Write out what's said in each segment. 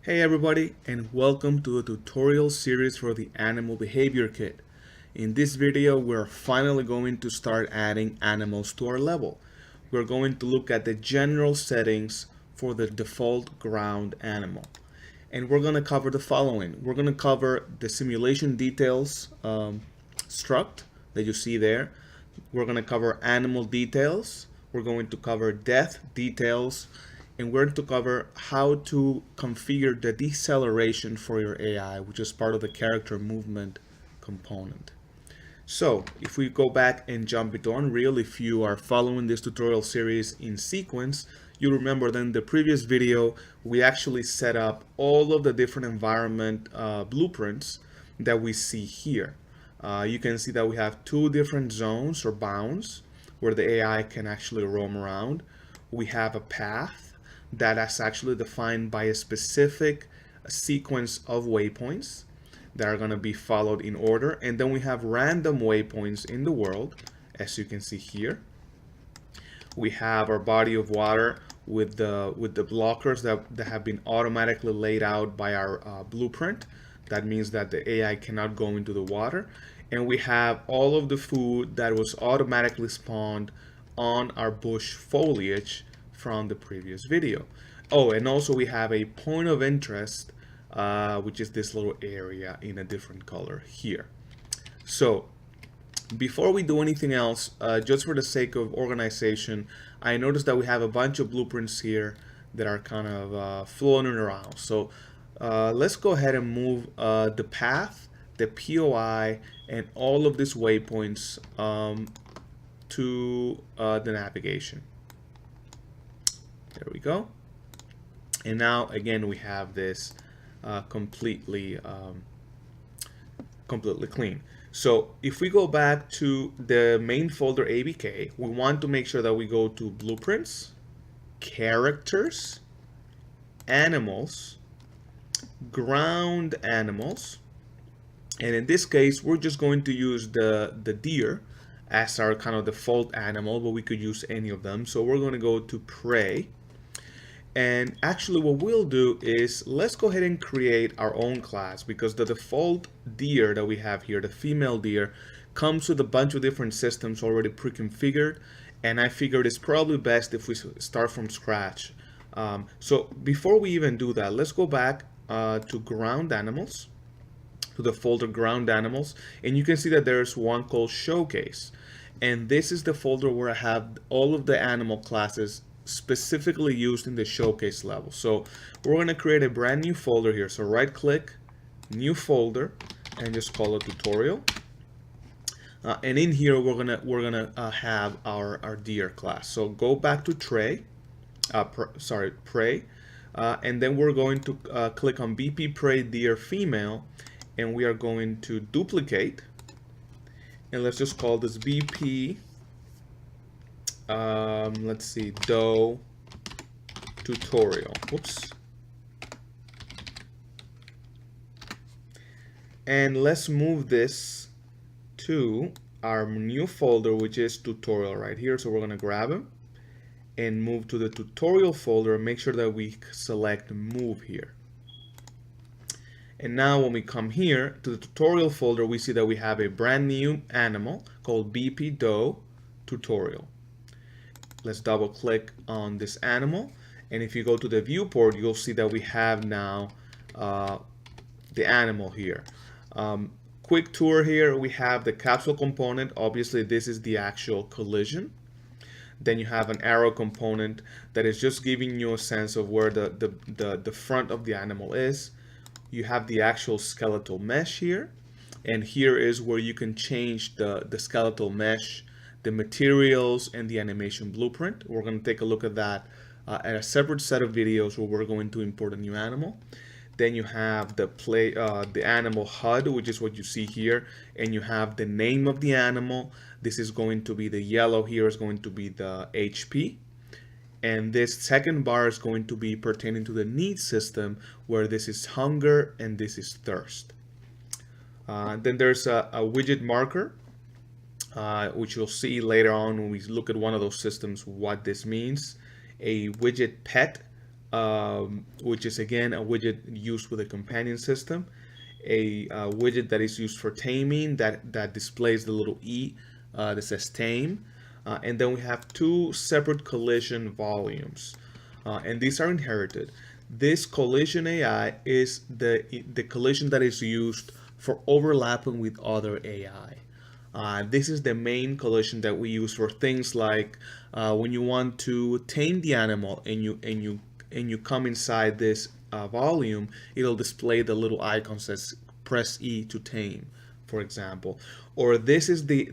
Hey everybody, and welcome to the tutorial series for the Animal Behavior Kit. In this video, we're finally going to start adding animals to our level. We're going to look at the general settings for the default ground animal. And we're going to cover the following. We're going to cover the simulation details struct that you see there. We're going to cover animal details. We're going to cover death details, and we're going to cover how to configure the deceleration for your AI, which is part of the character movement component. So if we go back and jump into Unreal, if you are following this tutorial series in sequence, you remember that in the previous video, we actually set up all of the different environment blueprints that we see here. You can see that we have two different zones or bounds where the AI can actually roam around. We have a path that is actually defined by a specific sequence of waypoints that are going to be followed in order. And then we have random waypoints in the world, as you can see here. We have our body of water with the blockers that have been automatically laid out by our blueprint. That means that the AI cannot go into the water. And we have all of the food that was automatically spawned on our bush foliage from the previous video. Oh, and also we have a point of interest, which is this little area in a different color here. So before we do anything else, just for the sake of organization, I noticed that we have a bunch of blueprints here that are kind of floating around. So let's go ahead and move the path, the POI, and all of these waypoints to the navigation. There we go. And now again we have this completely clean. So if we go back to the main folder ABK, we want to make sure that we go to blueprints, characters, animals, ground animals, and in this case we're just going to use the deer as our kind of default animal, but we could use any of them. So we're going to go to prey. And actually what we'll do is let's go ahead and create our own class, because the default deer that we have here, the female deer, comes with a bunch of different systems already pre-configured, and I figured it's probably best if we start from scratch. So before we even do that, let's go back to ground animals, to the folder ground animals, and you can see that there's one called showcase, and this is the folder where I have all of the animal classes specifically used in the showcase level. So we're going to create a brand new folder here. So right click, new folder, and just call it tutorial. And in here we're gonna have our deer class. So go back to prey, and then we're going to click on BP prey deer female, and we are going to duplicate, and let's just call this BP. Let's see, doe tutorial. Whoops. And let's move this to our new folder, which is tutorial right here. So we're going to grab them and move to the tutorial folder and make sure that we select move here. And now when we come here to the tutorial folder, we see that we have a brand new animal called BP doe tutorial. Let's double click on this animal, and if you go to the viewport, you'll see that we have now the animal here. Quick tour here, we have the capsule component. Obviously this is the actual collision. Then you have an arrow component that is just giving you a sense of where the front of the animal is. You have the actual skeletal mesh here, and here is where you can change the skeletal mesh, the materials, and the animation blueprint. We're going to take a look at that at a separate set of videos where we're going to import a new animal. Then you have the animal HUD, which is what you see here, and you have the name of the animal. This is going to be the yellow here is going to be the HP, and this second bar is going to be pertaining to the needs system, where this is hunger and this is thirst. Then there's a widget marker, which you'll see later on when we look at one of those systems what this means. A widget pet which is again a widget used with a companion system, a widget that is used for taming that displays the little E that says tame, and then we have two separate collision volumes, and these are inherited. This collision AI is the collision that is used for overlapping with other AI. This is the main collision that we use for things like when you want to tame the animal and you come inside this volume, it'll display the little icon says press E to tame, for example. Or this is the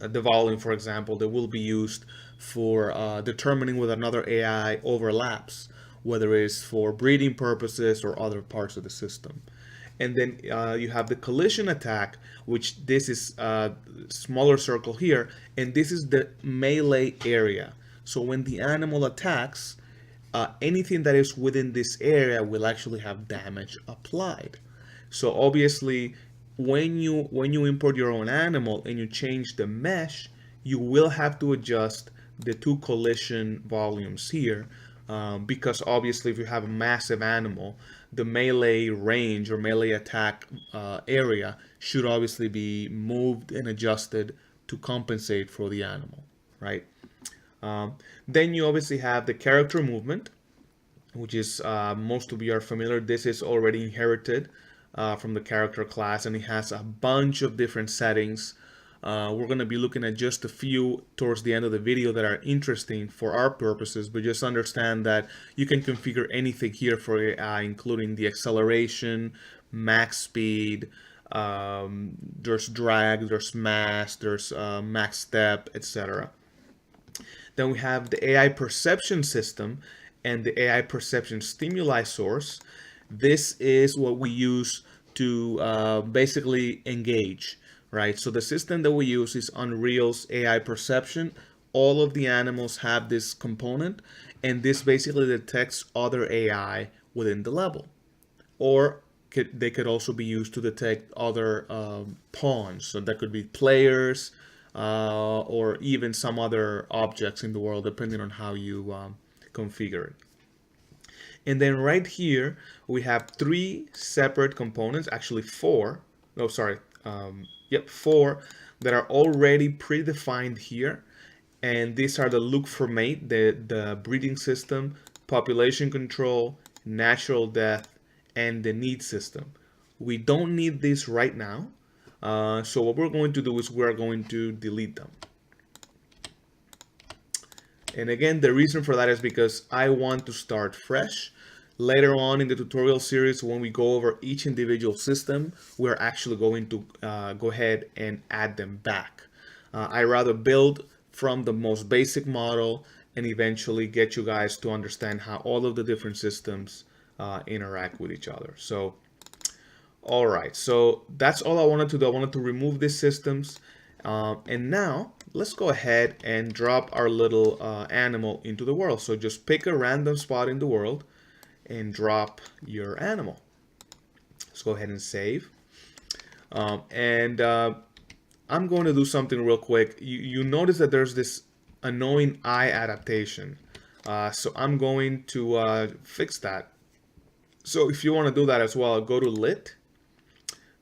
volume, for example, that will be used for determining whether another AI overlaps, whether it's for breeding purposes or other parts of the system. And then you have the collision attack, which this is a smaller circle here, and this is the melee area. So when the animal attacks, anything that is within this area will actually have damage applied. So obviously, when you import your own animal and you change the mesh, you will have to adjust the two collision volumes here, because obviously if you have a massive animal, the melee range or melee attack area should obviously be moved and adjusted to compensate for the animal, right? Then you obviously have the character movement, which is most of you are familiar. This is already inherited from the character class, and it has a bunch of different settings. We're going to be looking at just a few towards the end of the video that are interesting for our purposes, but just understand that you can configure anything here for AI, including the acceleration, max speed, there's drag, there's mass, there's max step, etc. Then we have the AI perception system and the AI perception stimuli source. This is what we use to basically engage, right? So the system that we use is Unreal's AI perception. All of the animals have this component, and this basically detects other AI within the level. Or they could also be used to detect other pawns. So that could be players or even some other objects in the world, depending on how you configure it. And then right here, we have three separate components, actually four. No, sorry. Four that are already predefined here. And these are the look for mate, the breeding system, population control, natural death, and the need system. We don't need this right now. So what we're going to do is we're going to delete them. And again, the reason for that is because I want to start fresh. Later on in the tutorial series, when we go over each individual system, we're actually going to go ahead and add them back. I rather build from the most basic model and eventually get you guys to understand how all of the different systems interact with each other. So, all right, so that's all I wanted to do. I wanted to remove these systems. And now let's go ahead and drop our little animal into the world. So just pick a random spot in the world and drop your animal. Let's go ahead and save. I'm going to do something real quick. You notice that there's this annoying eye adaptation. So I'm going to fix that. So if you want to do that as well, go to Lit.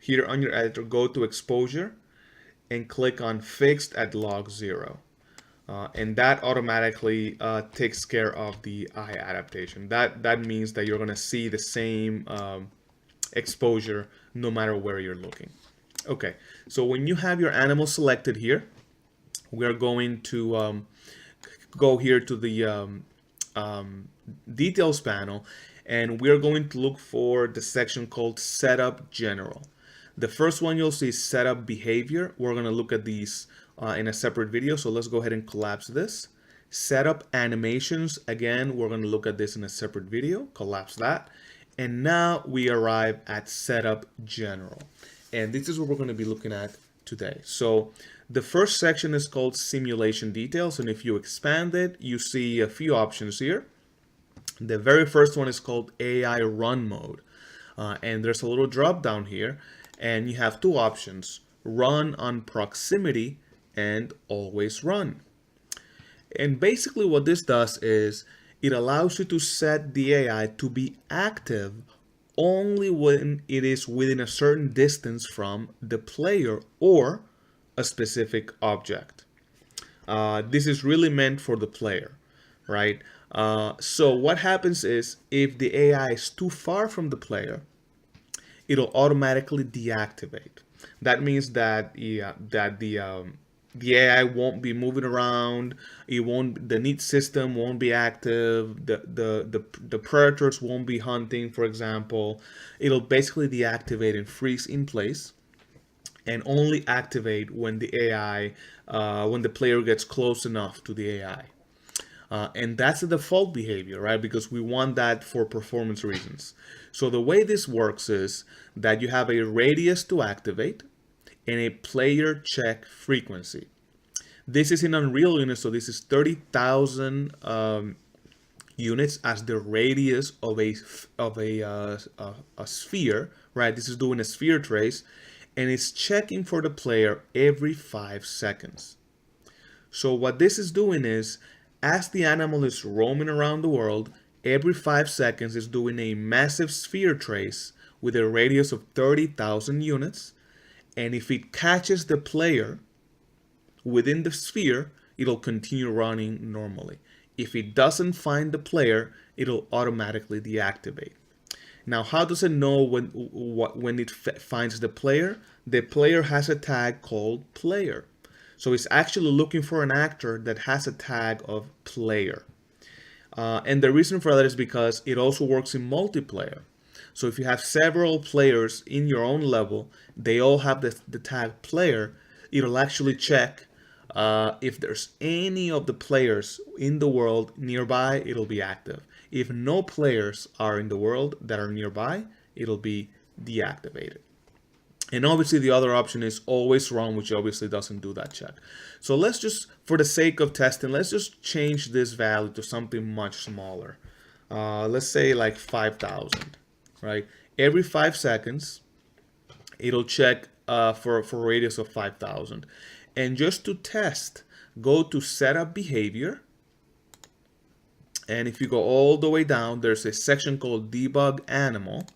Here on your editor, go to Exposure and click on Fixed at log 0. And that automatically takes care of the eye adaptation. That means that you're going to see the same exposure no matter where you're looking. Okay, so when you have your animal selected here, we're going to go here to the details panel, and we're going to look for the section called Setup General. The first one you'll see is Setup Behavior. We're going to look at these in a separate video, so let's go ahead and collapse this. Setup Animations, again, we're going to look at this in a separate video, collapse that. And now we arrive at Setup General. And this is what we're going to be looking at today. So the first section is called Simulation Details, and if you expand it, you see a few options here. The very first one is called AI Run Mode. And there's a little drop down here, and you have two options, Run on Proximity and Always Run. And basically what this does is It allows you to set the AI to be active only when it is within a certain distance from the player or a specific object. This is really meant for the player, right? So what happens is if the AI is too far from the player, it'll automatically deactivate. That means that the AI won't be moving around. It won't. The need system won't be active. The predators won't be hunting, for example. It'll basically deactivate and freeze in place, and only activate when the AI, when the player gets close enough to the AI. And that's the default behavior, right? Because we want that for performance reasons. So the way this works is that you have a radius to activate and a player check frequency. This is in Unreal Unit, so this is 30,000 units as the radius of a sphere, right? This is doing a sphere trace, and it's checking for the player every 5 seconds. So what this is doing is, as the animal is roaming around the world, every 5 seconds is doing a massive sphere trace with a radius of 30,000 units, and if it catches the player within the sphere, it'll continue running normally. If it doesn't find the player, it'll automatically deactivate. Now, how does it know when it finds the player? The player has a tag called player. So it's actually looking for an actor that has a tag of player. And the reason for that is because it also works in multiplayer. So if you have several players in your own level, they all have the tag player, it'll actually check if there's any of the players in the world nearby, it'll be active. If no players are in the world that are nearby, it'll be deactivated. And obviously the other option is always run, which obviously doesn't do that check. So let's just, for the sake of testing, let's just change this value to something much smaller. Let's say like 5,000, right? Every 5 seconds, it'll check for a radius of 5,000. And just to test, go to Setup Behavior. And if you go all the way down, there's a section called Debug Animal.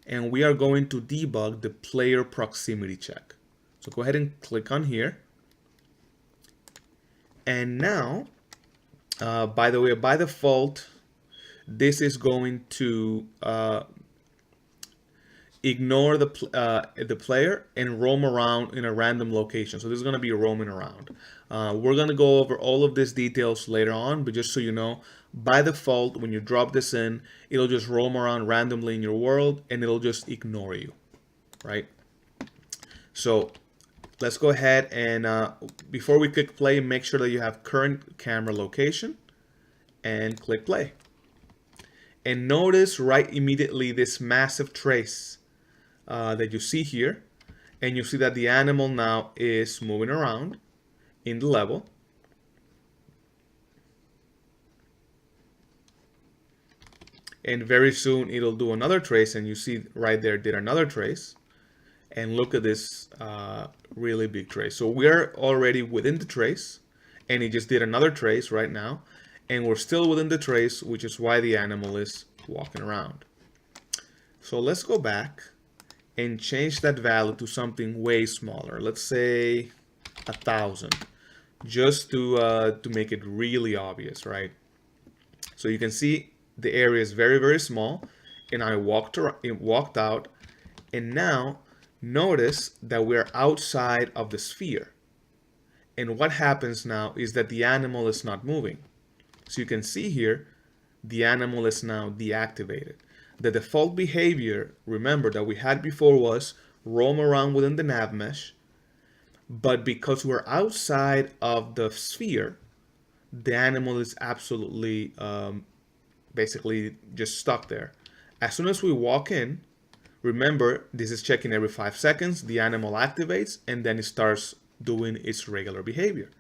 And we are going to debug the player proximity check. So go ahead and click on here. And now, by the way, by default, this is going to ignore the player and roam around in a random location. So this is going to be roaming around. We're going to go over all of these details later on, but just so you know, by default, when you drop this in, it'll just roam around randomly in your world and it'll just ignore you, right? So let's go ahead and before we click play, make sure that you have current camera location and click play. And notice right immediately this massive trace that you see here, and you see that the animal now is moving around in the level. And very soon it'll do another trace, and you see right there did another trace. And look at this really big trace. So we're already within the trace, and it just did another trace right now, and we're still within the trace, which is why the animal is walking around. So let's go back and change that value to something way smaller. Let's say 1,000, just to make it really obvious, right? So you can see the area is very, very small, and I walked out, and now notice that we're outside of the sphere. And what happens now is that the animal is not moving. So you can see here, the animal is now deactivated. The default behavior, remember, that we had before was roam around within the nav mesh, but because we're outside of the sphere, the animal is absolutely basically just stuck there. As soon as we walk in, remember, this is checking every 5 seconds, the animal activates, and then it starts doing its regular behavior.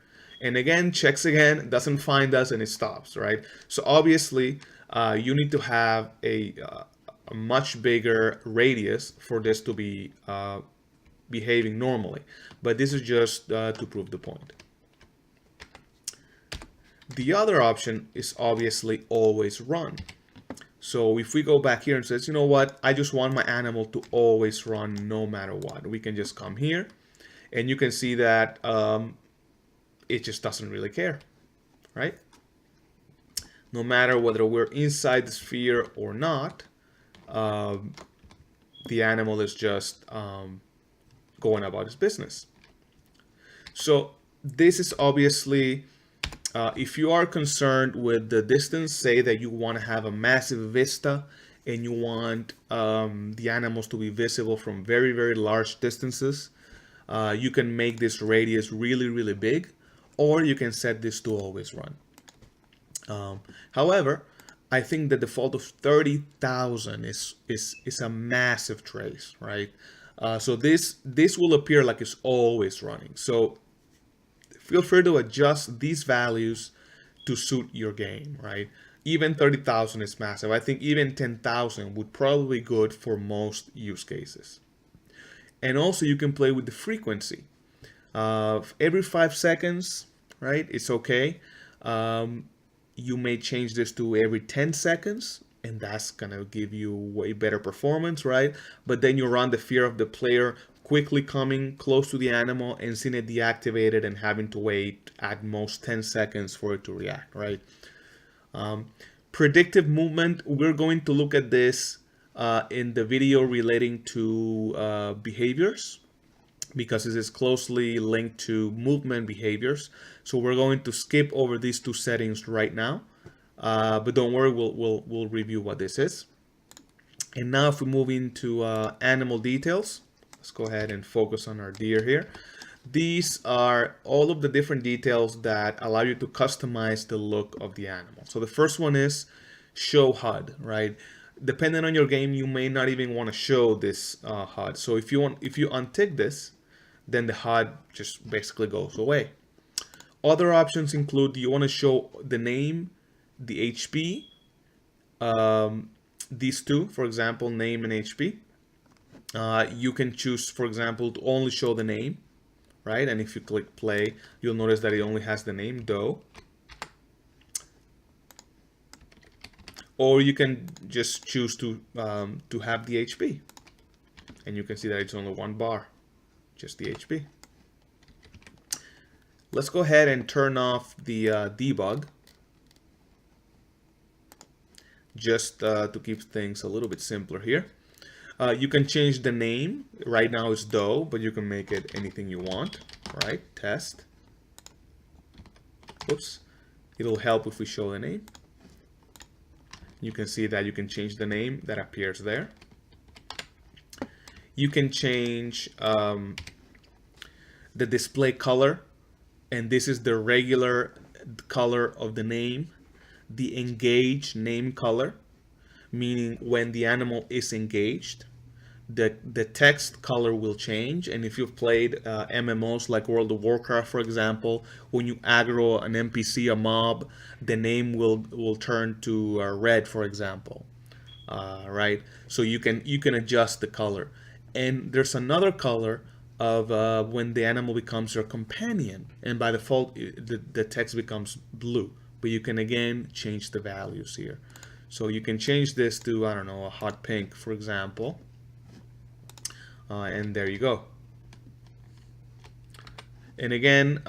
And again, checks again, doesn't find us, and it stops, right? So obviously, you need to have a much bigger radius for this to be behaving normally. But this is just to prove the point. The other option is obviously always run. So if we go back here and says, you know what, I just want my animal to always run no matter what, we can just come here and you can see that it just doesn't really care, right? No matter whether we're inside the sphere or not, the animal is just going about its business. So this is obviously, if you are concerned with the distance, say that you want to have a massive vista and you want the animals to be visible from very, very large distances, you can make this radius really, really big, or you can set this to always run. However, I think the default of 30,000 is a massive trace, right? So this will appear like it's always running. So feel free to adjust these values to suit your game, right? Even 30,000 is massive. I think even 10,000 would probably be good for most use cases. And also you can play with the frequency. Every 5 seconds, right? It's okay. You may change this to every 10 seconds, and that's gonna give you way better performance, right? But then you run the fear of the player quickly coming close to the animal and seeing it deactivated and having to wait at most 10 seconds for it to react, right? Predictive movement, we're going to look at this in the video relating to behaviors, because this is closely linked to movement behaviors. So we're going to skip over these two settings right now, but don't worry, we'll review what this is. And now if we move into animal details, let's go ahead and focus on our deer here. These are all of the different details that allow you to customize the look of the animal. So the first one is show HUD, right? Depending on your game, you may not even want to show this HUD. So if you untick this, then the HUD just basically goes away. Other options include, do you want to show the name, the HP, these two, for example, name and HP. You can choose, for example, to only show the name, right? And if you click play, you'll notice that it only has the name, doe. Or you can just choose to have the HP. And you can see that it's only one bar, just the HP. Let's go ahead and turn off the debug, just to keep things a little bit simpler here. You can change the name. Right now it's doe, but you can make it anything you want, right? Test. Oops. It'll help if we show the name. You can see that you can change the name that appears there. You can change the display color, and this is the regular color of the name. The engaged name color, meaning when the animal is engaged, the text color will change. And if you've played MMOs like World of Warcraft, for example, when you aggro an NPC, a mob, the name will turn to red, for example, right? So you can adjust the color. And there's another color of when the animal becomes your companion, and by default the text becomes blue, but you can again change the values here. So you can change this to, I don't know, a hot pink, for example, and there you go. And again,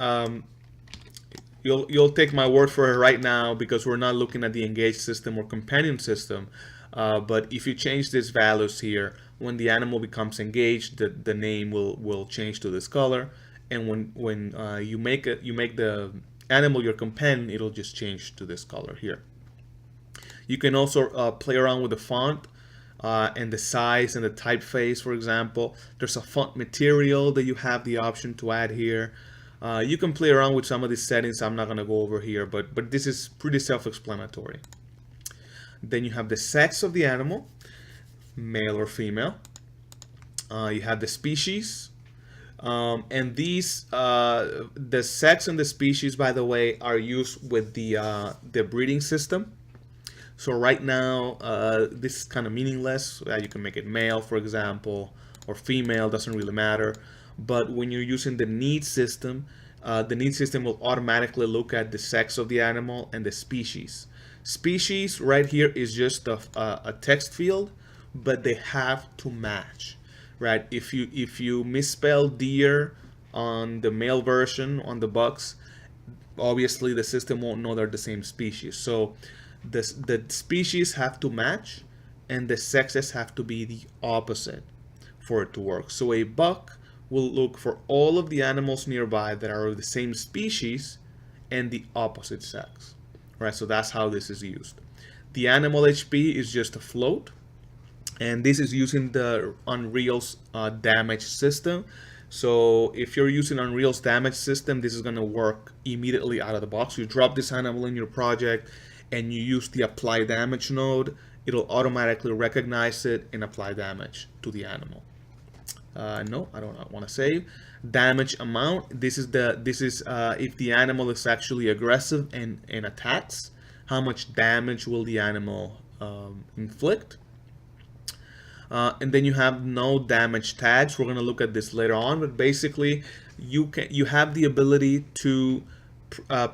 you'll take my word for it right now, because we're not looking at the engaged system or companion system. But if you change these values here, when the animal becomes engaged, the name will change to this color, and when you make the animal your companion, it'll just change to this color here. You can also play around with the font and the size and the typeface, for example. There's a font material that you have the option to add here. You can play around with some of these settings. I'm not going to go over here, but this is pretty self-explanatory. Then you have the sex of the animal, male or female. You have the species, and these the sex and the species, by the way, are used with the breeding system. So right now this is kind of meaningless. You can make it male, for example, or female, doesn't really matter. But when you're using the need system, the need system will automatically look at the sex of the animal and the species. Species right here is just a text field, but they have to match, right? If you misspell deer on the male version on the bucks, obviously the system won't know they're the same species. So the species have to match, and the sexes have to be the opposite for it to work. So a buck will look for all of the animals nearby that are of the same species and the opposite sex, right? So that's how this is used. The animal HP is just a float, and this is using the Unreal's damage system. So if you're using Unreal's damage system, this is going to work immediately out of the box. You drop this animal in your project and you use the apply damage node, it'll automatically recognize it and apply damage to the animal. No, I don't want to save. Damage amount, this is if the animal is actually aggressive and attacks, how much damage will the animal inflict. And then you have no damage tags. We're going to look at this later on, but basically you have the ability to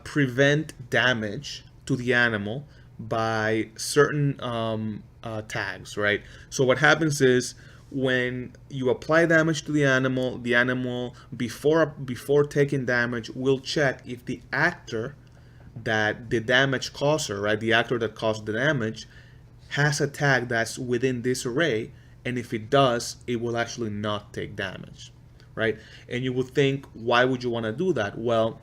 prevent damage to the animal by certain tags, right? So what happens is when you apply damage to the animal before taking damage will check if the actor that the damage causer, right, the actor that caused the damage has a tag that's within this array, and if it does, it will actually not take damage, right? And you would think, why would you want to do that? Well,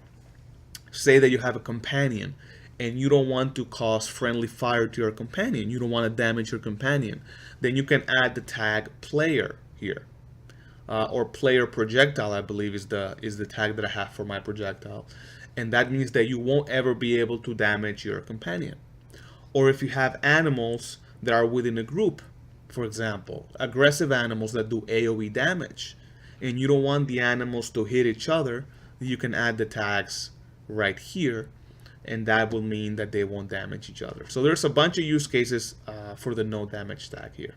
say that you have a companion and you don't want to cause friendly fire to your companion, you don't want to damage your companion, then you can add the tag player here, or player projectile, I believe is the tag that I have for my projectile, and that means that you won't ever be able to damage your companion. Or if you have animals that are within a group, for example, aggressive animals that do AoE damage, and you don't want the animals to hit each other, you can add the tags right here, and that will mean that they won't damage each other. So there's a bunch of use cases for the no damage tag here.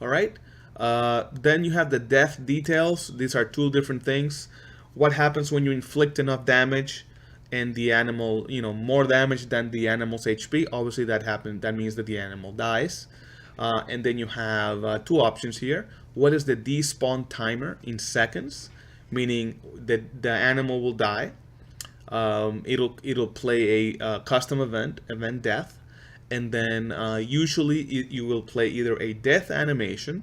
All right, then you have the death details. These are two different things. What happens when you inflict enough damage and the animal, more damage than the animal's HP? Obviously that means that the animal dies. And then you have two options here. What is the despawn timer in seconds? Meaning that the animal will die. It'll play a custom event death, and then usually you will play either a death animation,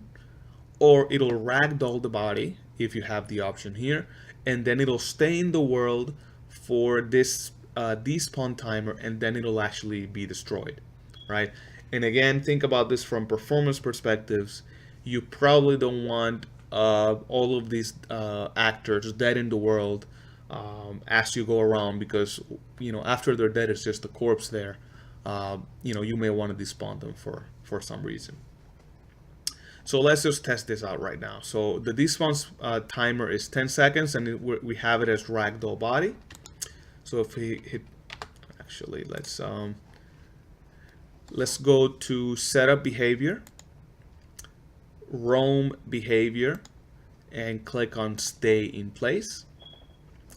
or it'll ragdoll the body if you have the option here, and then it'll stay in the world for this despawn timer, and then it'll actually be destroyed, right? And again, think about this from performance perspectives. You probably don't want all of these actors dead in the world as you go around, because after they're dead, it's just a corpse there. You may want to despawn them for some reason. So let's just test this out right now. So the despawn timer is 10 seconds, and we have it as ragdoll body. So if we hit, actually, let's go to setup behavior, roam behavior, and click on stay in place.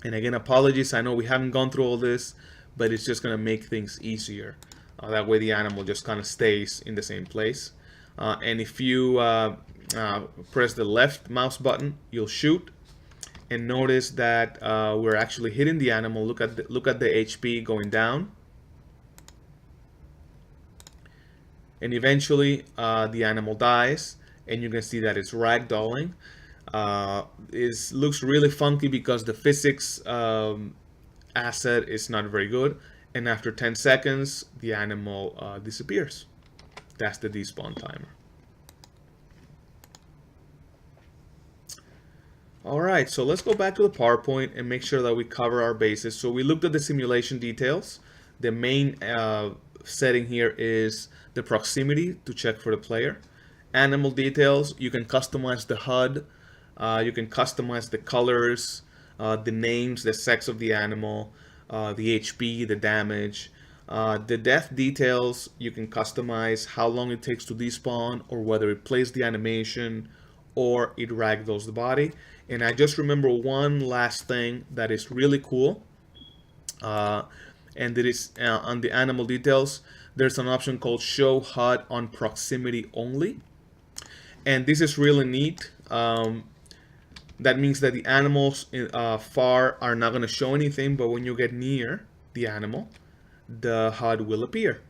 And again, apologies, I know we haven't gone through all this, but it's just going to make things easier. That way the animal just kind of stays in the same place. And if you press the left mouse button, you'll shoot. And notice that we're actually hitting the animal. Look at the HP going down. And eventually the animal dies, and you can see that it's ragdolling. It looks really funky because the physics asset is not very good, and after 10 seconds the animal disappears. That's the despawn timer. Alright, so let's go back to the PowerPoint and make sure that we cover our bases. So we looked at the simulation details. The main setting here is the proximity to check for the player. Animal details, you can customize the HUD, you can customize the colors, the names, the sex of the animal, the HP, the damage. The death details, you can customize how long it takes to despawn, or whether it plays the animation or it ragdolls the body. And I just remember one last thing that is really cool, and it is on the animal details. There's an option called show HUD on proximity only, and this is really neat. That means that the animals far are not going to show anything, but when you get near the animal, the HUD will appear.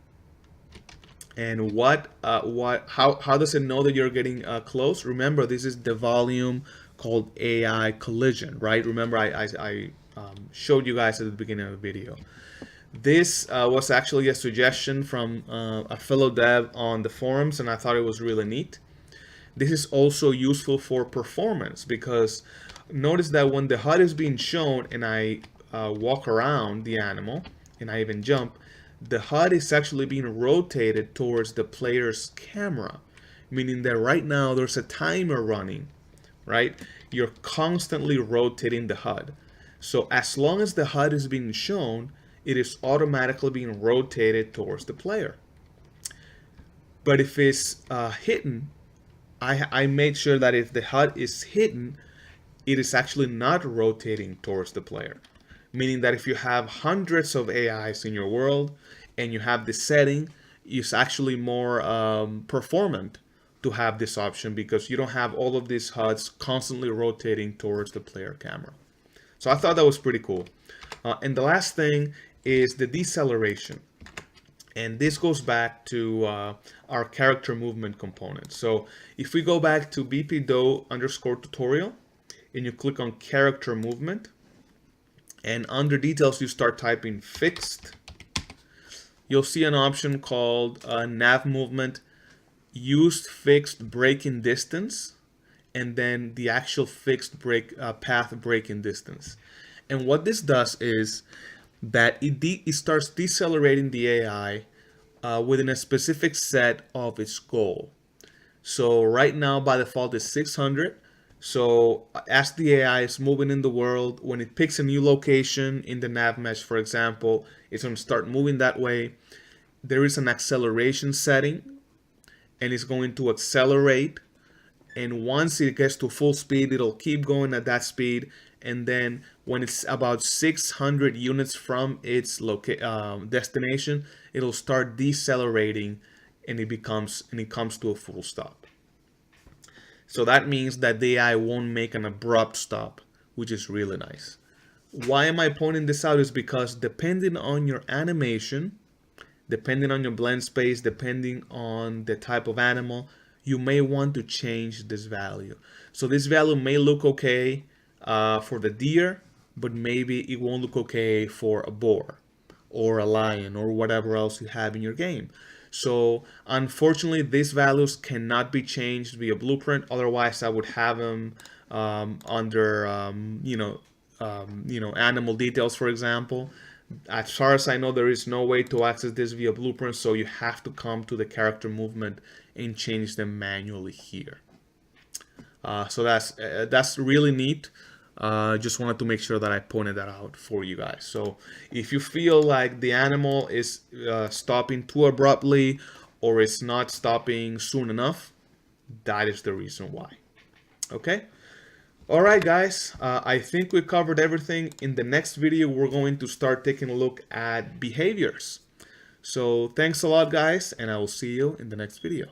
And how does it know that you're getting close? Remember, this is the volume called AI collision, right? Remember, I showed you guys at the beginning of the video. This was actually a suggestion from a fellow dev on the forums, and I thought it was really neat. This is also useful for performance because notice that when the HUD is being shown and I walk around the animal and I even jump, the HUD is actually being rotated towards the player's camera, meaning that right now there's a timer running, right? You're constantly rotating the HUD. So as long as the HUD is being shown, it is automatically being rotated towards the player. But if it's hidden, I made sure that if the HUD is hidden, it is actually not rotating towards the player. Meaning that if you have hundreds of AIs in your world and you have this setting, it's actually more performant to have this option because you don't have all of these HUDs constantly rotating towards the player camera. So I thought that was pretty cool. And the last thing is the deceleration. And this goes back to our character movement component. So if we go back to bpdo_tutorial and you click on character movement, and under details you start typing fixed, you'll see an option called nav movement used fixed braking distance, and then the actual fixed path braking distance. And what this does is that it starts decelerating the AI within a specific set of its goal. So right now by default is 600. So as the AI is moving in the world, when it picks a new location in the nav mesh, for example, it's going to start moving that way. There is an acceleration setting, and it's going to accelerate. And once it gets to full speed, it'll keep going at that speed. And then when it's about 600 units from its destination, it'll start decelerating, and it comes to a full stop. So that means that the AI won't make an abrupt stop, which is really nice. Why am I pointing this out is because depending on your animation, depending on your blend space, depending on the type of animal, you may want to change this value. So this value may look okay for the deer, but maybe it won't look okay for a boar or a lion or whatever else you have in your game. So unfortunately, these values cannot be changed via blueprint. Otherwise, I would have them under animal details, for example. As far as I know, there is no way to access this via blueprint, so you have to come to the character movement and change them manually here. So that's really neat. Just wanted to make sure that I pointed that out for you guys. So if you feel like the animal is stopping too abruptly or it's not stopping soon enough, that is the reason why. Okay. All right, guys, I think we covered everything. In the next video, we're going to start taking a look at behaviors. So thanks a lot, guys, and I will see you in the next video.